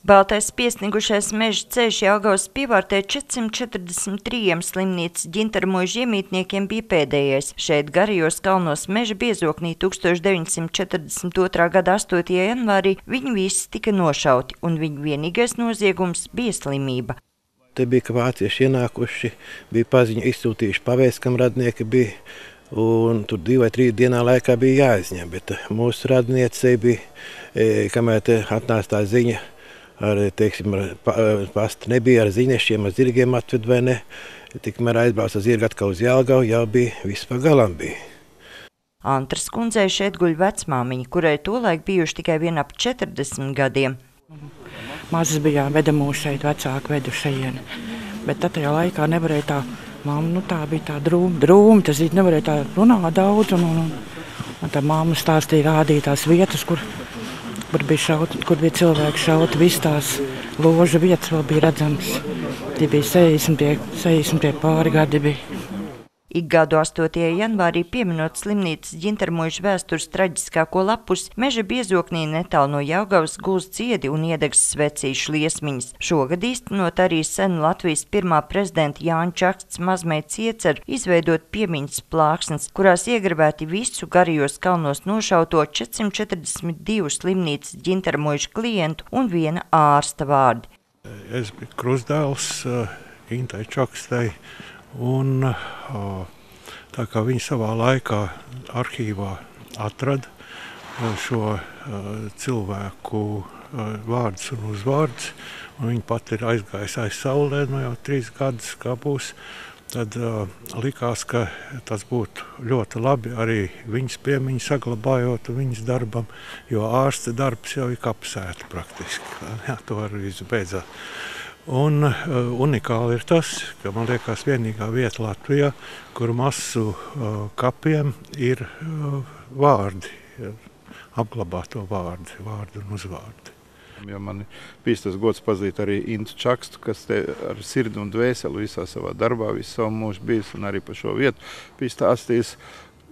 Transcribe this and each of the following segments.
Baltais piesnigušais meža ceļš Jelgavas pievārtē 443 slimnīcas ģintarmuižu iemītniekiem bija pēdējais. Šeit garajos kalnos meža biezoknī 1942. gada 8. janvārī viņi visi tika nošauti, un viņu vienīgais noziegums bija slimība. Te bija, ka vācieši ienākuši, bija paziņu izsūtījuši pavēsts, kam radnieki bija, un tur 2 vai 3 dienā laikā bija jāizņem, bet mūsu radniecei bija, kamēr te atnāca tā ziņa, pasta nebija, ar ziņešiem, ar zirgiem atved vai ne, tikmēr aizbrauca zirgi atkal uz Jelgavu, jau bija, viss pa galam bija. Antras kundzei šeit guļ vecmāmiņa, kurai tolaik bijuši tikai vien ap 40 gadiem. Mazas bijām, veda mūs šeit, vecāki vedu šejieni, bet tad tajā laikā nevarēja tā, mamma, tā bija tā drūma, tas nevarēja tā runāt daudz, un tā mamma stāstīja, rādīja tās vietas, kur bija šauti, kur bija cilvēki šauti, viss tās loža vietas vēl bija redzams. Tie bija 60 pāri gadi bija. Ik gadu 8. janvārī pieminot slimnīcas ģintarmuižu vēstures traģiskāko lapus, meža biezoknī netālu no Jelgavas gūst ciedi un iedegs svecīšu liesmiņas. Šogad īstenot arī senu Latvijas pirmā prezidenta Jāņa Čakstes mazmeitas ieceru izveidot piemiņas plāksnes, kurās iegravēti visu garajos kalnos nošauto 442 slimnīcas ģintarmuižu klientu un viena ārsta vārdi. Es biju krustdēls Intai Čakstei. Un tā kā viņi savā laikā arhīvā atrada šo cilvēku vārdus un uzvārdus, un viņi pat ir aizgājis aiz saulē, jau 3 gadus kā būs, tad likās, ka tas būtu ļoti labi arī viņas piemiņu saglabājot viņas darbam, jo ārsta darbs jau ir kapsēta praktiski. Jā, to arī visu beidzāt. Un unikāli ir tas, ka man liekas vienīgā vieta Latvijā, kur masu kapiem ir vārdi, apglabāto vārdi un uzvārdi. Jo man bija tas gods pazīt arī Intu Čakstu, kas te ar sirdi un dvēseli visā savā darbā, visu savu mūžu bijis un arī par šo vietu bija stāstījis.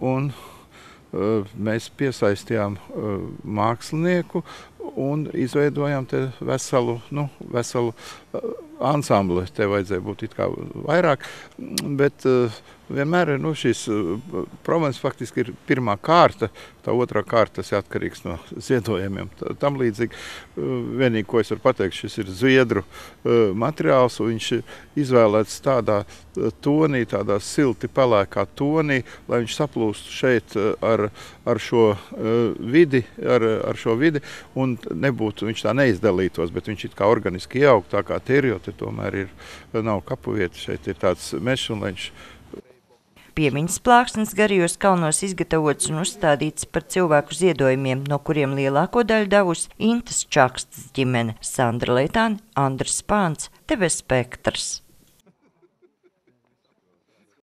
Un mēs piesaistījām mākslinieku un izveidojām te veselu ansambli. Te vajadzēja būt it kā vairāk, bet vienmēr šīs problēmas faktiski ir pirmā kārta, tā otrā kārta tas ir atkarīgs no ziedojumiem. Tam līdzīgi vienīgi, ko es varu pateikt, šis ir zviedru materiāls, un viņš izvēlēts tādā tonī, tādā silti pelēkā tonī, lai viņš saplūstu šeit ar šo vidi, un nebūtu, viņš tā neizdalītos, bet viņš it kā organiski ieaug, tā kā te ir, jo te tomēr nav kapu vieta, šeit ir tāds mežs, un lai viņš Piemiņas plāksnes garajos kalnos izgatavots un uzstādīts par cilvēku ziedojumiem, no kuriem lielāko daļu devusi Intas Čakstes ģimene, Sandra Leitāne, Andris Spāns, TV Spektrs.